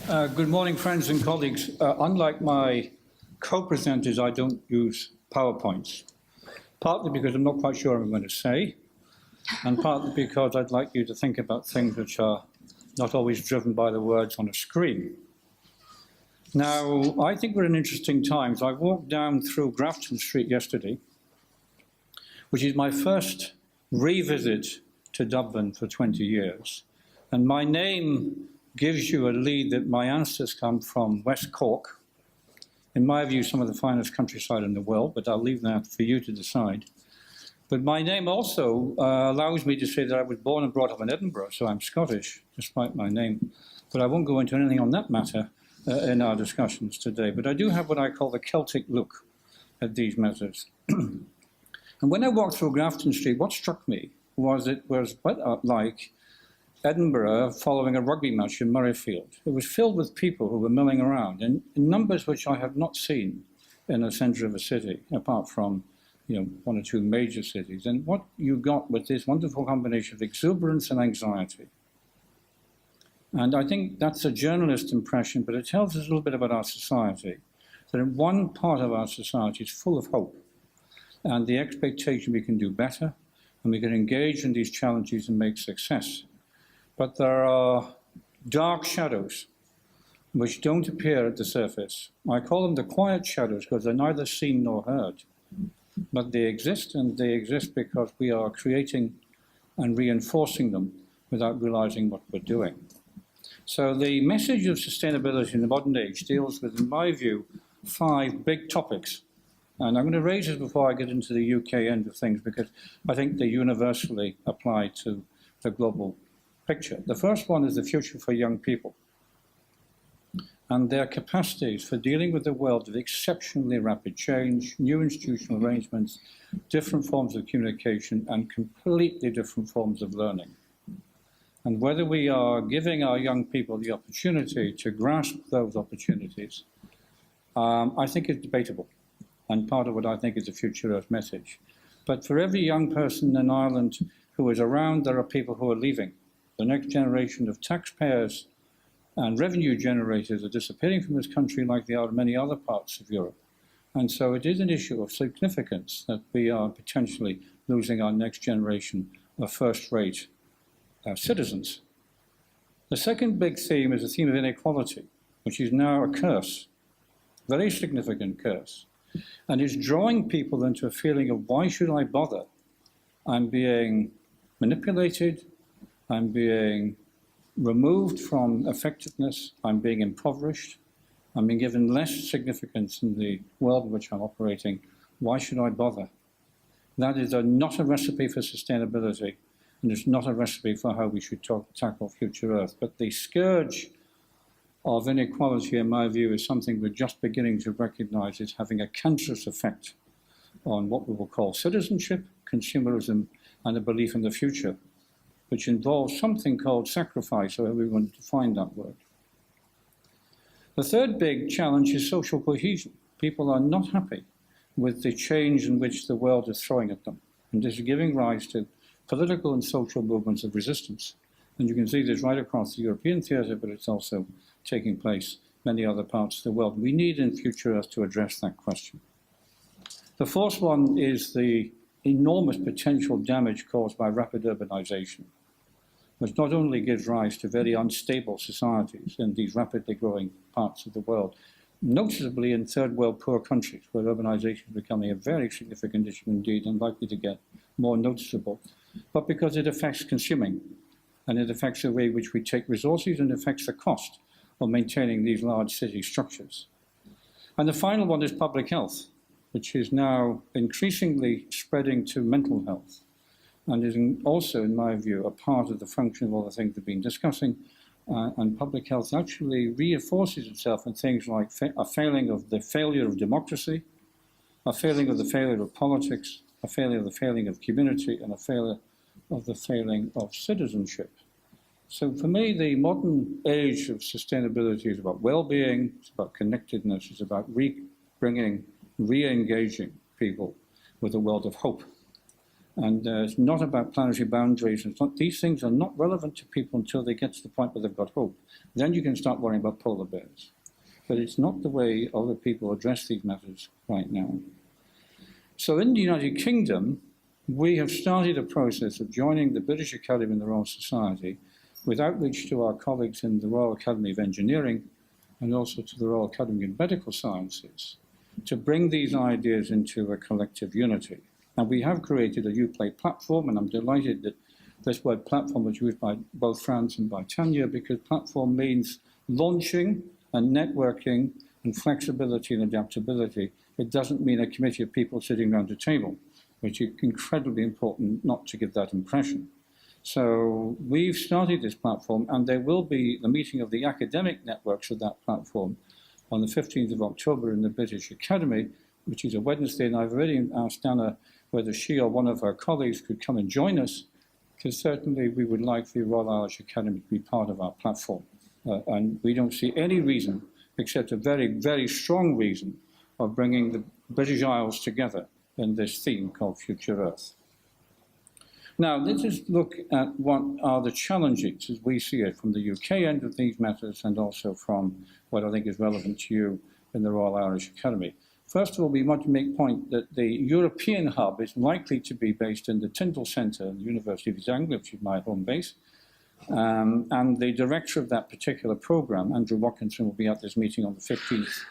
Good morning, friends and colleagues. Unlike my co-presenters, I don't use PowerPoints, partly because I'm not quite sure what I'm going to say, and partly because I'd like you to think about things which are not always driven by the words on a screen. Now, I think we're in interesting times. I walked down through Grafton Street yesterday, which is my first revisit to Dublin for 20 years, and my name gives you a lead that my ancestors come from West Cork. In my view, some of the finest countryside in the world, but I'll leave that for you to decide. But my name also allows me to say that I was born and brought up in Edinburgh, so I'm Scottish, despite my name. But I won't go into anything on that matter in our discussions today. But I do have what I call the Celtic look at these matters. And when I walked through Grafton Street, what struck me was it was quite like Edinburgh following a rugby match in Murrayfield. It was filled with people who were milling around in numbers which I have not seen in the centre of a city, apart from one or two major cities. And what you got with this wonderful combination of exuberance and anxiety. And I think that's a journalist impression, but it tells us a little bit about our society. That in one part of our society is full of hope and the expectation we can do better and we can engage in these challenges and make success. But there are dark shadows which don't appear at the surface. I call them the quiet shadows because they're neither seen nor heard. But they exist, and they exist because we are creating and reinforcing them without realizing what we're doing. So the message of sustainability in the modern age deals with, in my view, 5 big topics. And I'm going to raise this before I get into the UK end of things because I think they universally apply to the global picture. The first one is the future for young people and their capacities for dealing with a world of exceptionally rapid change, new institutional arrangements, different forms of communication, and completely different forms of learning. And whether we are giving our young people the opportunity to grasp those opportunities, I think is debatable, and part of what I think is a Future Earth message. But for every young person in Ireland who is around, there are people who are leaving. The next generation of taxpayers and revenue generators are disappearing from this country like they are in many other parts of Europe. And so it is an issue of significance that we are potentially losing our next generation of first-rate citizens. The second big theme is the theme of inequality, which is now a curse, very significant curse, and is drawing people into a feeling of why should I bother? I'm being manipulated, I'm being removed from effectiveness, I'm being impoverished, I'm being given less significance in the world in which I'm operating. Why should I bother? That is not a recipe for sustainability, and it's not a recipe for how we should tackle Future Earth. But the scourge of inequality, in my view, is something we're just beginning to recognize as having a cancerous effect on what we will call citizenship, consumerism, and a belief in the future, which involves something called sacrifice, however we want to define that word. The third big challenge is social cohesion. People are not happy with the change in which the world is throwing at them, and this is giving rise to political and social movements of resistance. And you can see this right across the European theatre, but it's also taking place in many other parts of the world. We need in Future Earth to address that question. The fourth one is the enormous potential damage caused by rapid urbanization, which not only gives rise to very unstable societies in these rapidly growing parts of the world, noticeably in third world poor countries, where urbanization is becoming a very significant issue indeed and likely to get more noticeable, but because it affects consuming, and it affects the way in which we take resources and affects the cost of maintaining these large city structures. And the final one is public health, which is now increasingly spreading to mental health, and is also, in my view, a part of the function of all the things we've been discussing. And public health actually reinforces itself in things like a failing of the failure of democracy, a failing of the failure of politics, a failure of the failing of community, and a failure of the failing of citizenship. So for me, the modern age of sustainability is about well-being, it's about connectedness, it's about re-engaging people with a world of hope. And it's not about planetary boundaries. These things are not relevant to people until they get to the point where they've got hope. Then you can start worrying about polar bears. But it's not the way other people address these matters right now. So in the United Kingdom, we have started a process of joining the British Academy and the Royal Society with outreach to our colleagues in the Royal Academy of Engineering and also to the Royal Academy of Medical Sciences to bring these ideas into a collective unity. And we have created a Uplay platform, and I'm delighted that this word platform was used by both Franz and by Tanya, because platform means launching and networking and flexibility and adaptability. It doesn't mean a committee of people sitting around a table, which is incredibly important not to give that impression. So we've started this platform, and there will be the meeting of the academic networks of that platform on the 15th of October in the British Academy, which is a Wednesday, and I've already asked Anna whether she or one of her colleagues could come and join us, because certainly we would like the Royal Irish Academy to be part of our platform. And we don't see any reason, except a very, very strong reason, of bringing the British Isles together in this theme called Future Earth. Now, let us look at what are the challenges as we see it from the UK end of these matters and also from what I think is relevant to you in the Royal Irish Academy. First of all, we want to make point that the European hub is likely to be based in the Tyndall Centre at the University of East Anglia, which is my home base. And the director of that particular programme, Andrew Watkinson, will be at this meeting on the 15th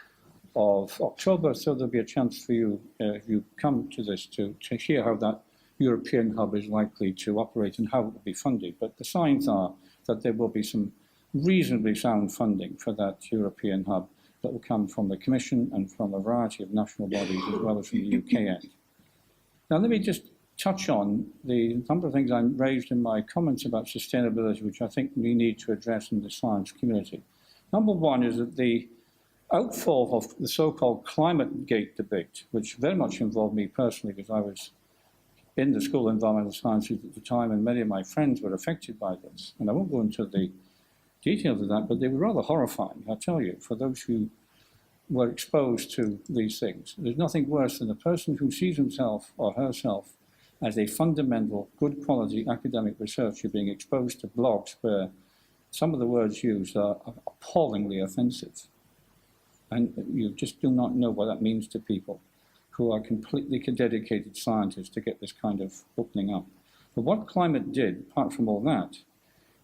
of October, so there'll be a chance for you, if you come to this, to hear how that European hub is likely to operate and how it will be funded. But the signs are that there will be some reasonably sound funding for that European hub that will come from the Commission and from a variety of national bodies as well as from the UK end. Now let me just touch on the number of things I raised in my comments about sustainability, which I think we need to address in the science community. Number one is that the outfall of the so-called climate gate debate, which very much involved me personally because I was in the School of Environmental Sciences at the time, and many of my friends were affected by this. And I won't go into the details of that, but they were rather horrifying, I tell you, for those who were exposed to these things. There's nothing worse than a person who sees himself or herself as a fundamental, good quality academic researcher being exposed to blogs where some of the words used are appallingly offensive. And you just do not know what that means to people who are completely dedicated scientists to get this kind of opening up. But what climate did, apart from all that,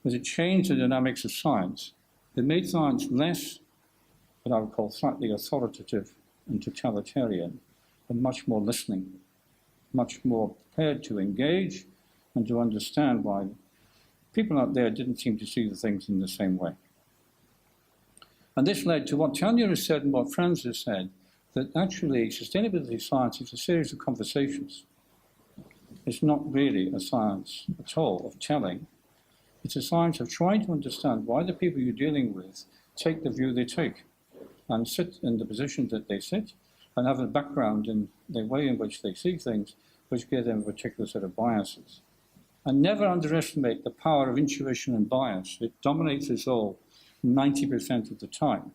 was it changed the dynamics of science. It made science less what I would call slightly authoritative and totalitarian, and much more listening, much more prepared to engage and to understand why people out there didn't seem to see the things in the same way. And this led to what Tanya has said and what Franz has said, that actually sustainability science is a series of conversations. It's not really a science at all of telling. It's a science of trying to understand why the people you're dealing with take the view they take and sit in the position that they sit and have a background in the way in which they see things, which give them a particular set of biases. And never underestimate the power of intuition and bias. It dominates us all 90% of the time.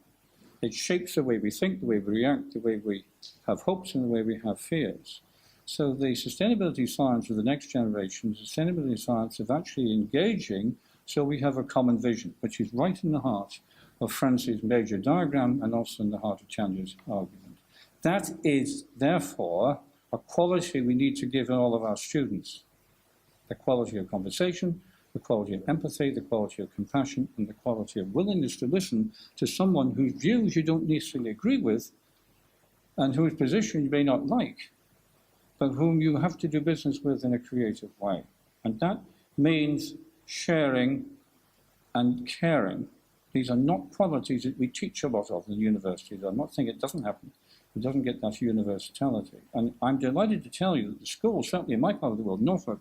It shapes the way we think, the way we react, the way we have hopes, and the way we have fears. So the sustainability science of the next generation is sustainability science of actually engaging so we have a common vision, which is right in the heart of Franz's major diagram and also in the heart of Tanya's argument. That is, therefore, a quality we need to give all of our students. The quality of conversation, the quality of empathy, the quality of compassion, and the quality of willingness to listen to someone whose views you don't necessarily agree with and whose position you may not like, but whom you have to do business with in a creative way. And that means sharing and caring. These are not qualities that we teach a lot of in universities. I'm not saying it doesn't happen. It doesn't get that universality. And I'm delighted to tell you that the schools, certainly in my part of the world, Norfolk,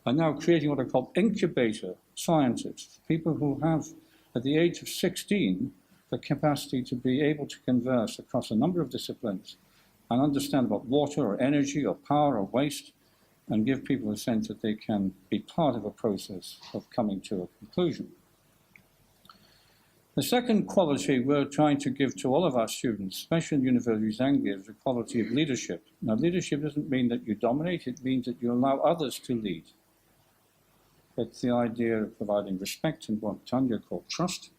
are now creating what are called incubator scientists, people who have, at the age of 16, the capacity to be able to converse across a number of disciplines and understand about water or energy or power or waste, and give people a sense that they can be part of a process of coming to a conclusion. The second quality we're trying to give to all of our students, especially in universities and is the quality of leadership. Now, leadership doesn't mean that you dominate, it means that you allow others to lead. It's the idea of providing respect and what Tanya called trust.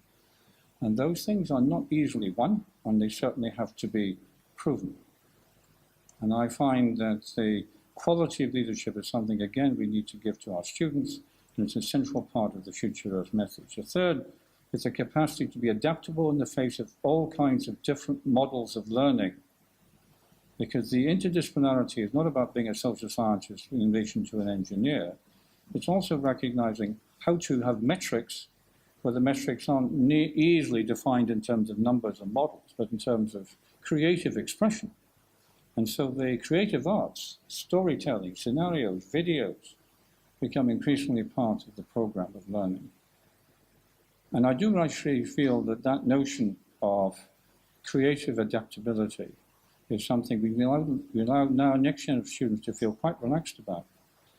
And those things are not easily won, and they certainly have to be proven. And I find that the quality of leadership is something, again, we need to give to our students, and it's a central part of the Future Earth message. The third is the capacity to be adaptable in the face of all kinds of different models of learning. Because the interdisciplinarity is not about being a social scientist in relation to an engineer. It's also recognizing how to have metrics where the metrics aren't easily defined in terms of numbers and models, but in terms of creative expression. And so the creative arts, storytelling, scenarios, videos, become increasingly part of the program of learning. And I do actually feel that that notion of creative adaptability is something we allow now next generation of students to feel quite relaxed about.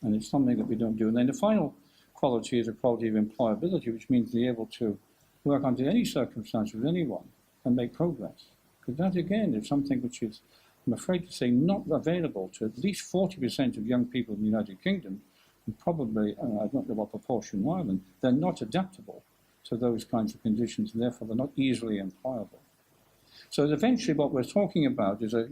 And it's something that we don't do. And then the final quality is a quality of employability, which means being able to work under any circumstance with anyone and make progress. Because that, again, is something which is, I'm afraid to say, not available to at least 40% of young people in the United Kingdom, and probably, I don't know what proportion in Ireland, they're not adaptable to those kinds of conditions, and therefore they're not easily employable. So eventually what we're talking about is a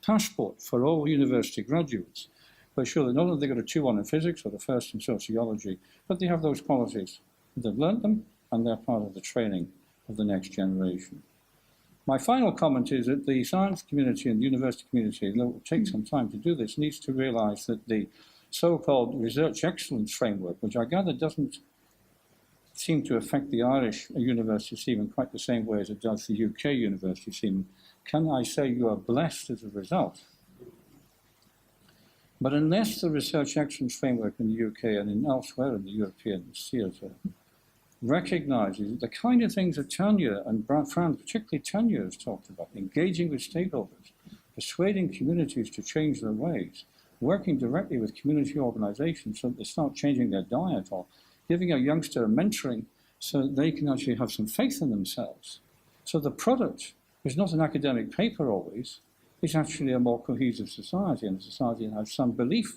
passport for all university graduates. We're sure that not only they've got a 2-1 in physics or the first in sociology, but they have those qualities. They've learned them, and they're part of the training of the next generation. My final comment is that the science community and the university community, though it will take some time to do this, needs to realize that the so-called research excellence framework, which I gather doesn't seem to affect the Irish university scheme in quite the same way as it does the UK university scheme. Can I say you are blessed as a result? But unless the research excellence framework in the UK and elsewhere in the European theatre recognises the kind of things that Tanya and Fran, particularly Tanya, has talked about, engaging with stakeholders, persuading communities to change their ways, working directly with community organisations so that they start changing their diet, or giving a youngster a mentoring so that they can actually have some faith in themselves. So the product is not an academic paper always, it's actually a more cohesive society, and a society that has some belief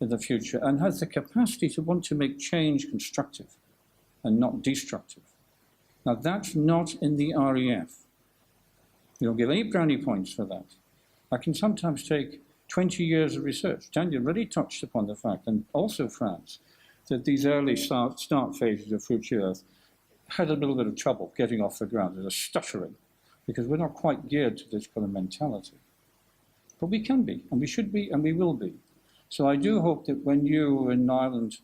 in the future and has the capacity to want to make change constructive and not destructive. Now that's not in the REF. You don't give any brownie points for that. I can sometimes take 20 years of research. Daniel really touched upon the fact, and also France, that these early start phases of Future Earth had a little bit of trouble getting off the ground. There's a stuttering, because we're not quite geared to this kind of mentality. But we can be, and we should be, and we will be. So I do hope that when you in Ireland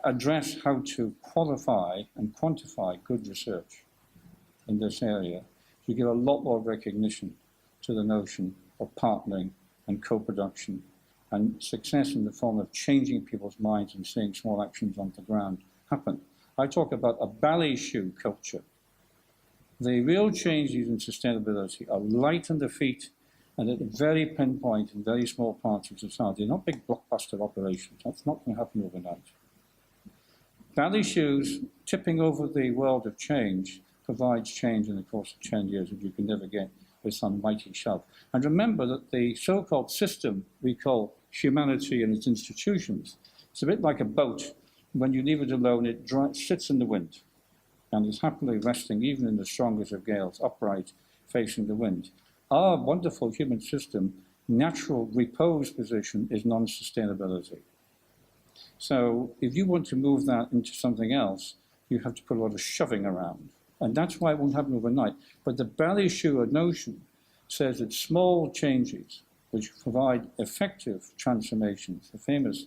address how to qualify and quantify good research in this area, you give a lot more recognition to the notion of partnering and co-production, and success in the form of changing people's minds and seeing small actions on the ground happen. I talk about a ballet shoe culture. The real changes in sustainability are light on the feet and at a very pinpoint and very small parts of society, not big blockbuster operations. That's not going to happen overnight. Ballet shoes tipping over the world of change provides change in the course of 10 years that you can never get with some mighty shove. And remember that the so-called system we call humanity and its institutions, it's a bit like a boat. When you leave it alone, it sits in the wind and is happily resting, even in the strongest of gales, upright, facing the wind. Our wonderful human system, natural repose position is non-sustainability. So if you want to move that into something else, you have to put a lot of shoving around. And that's why it won't happen overnight. But the ballet shoe notion says that small changes which provide effective transformations, the famous,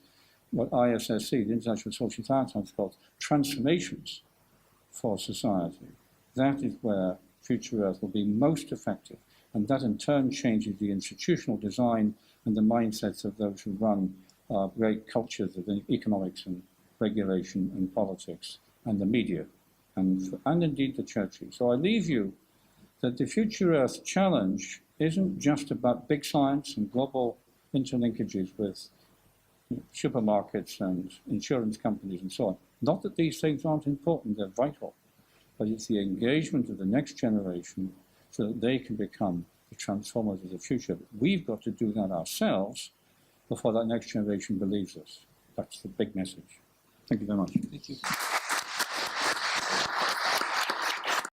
what ISSC, the International Social Science Council, calls transformations for society. That is where Future Earth will be most effective. And that in turn changes the institutional design and the mindsets of those who run great cultures of economics and regulation and politics and the media and indeed the churches. So I leave you that the Future Earth challenge isn't just about big science and global interlinkages with supermarkets and insurance companies and so on. Not that these things aren't important, they're vital. but it's the engagement of the next generation so that they can become the transformers of the future. We've got to do that ourselves before that next generation believes us. That's the big message. Thank you very much. Thank you.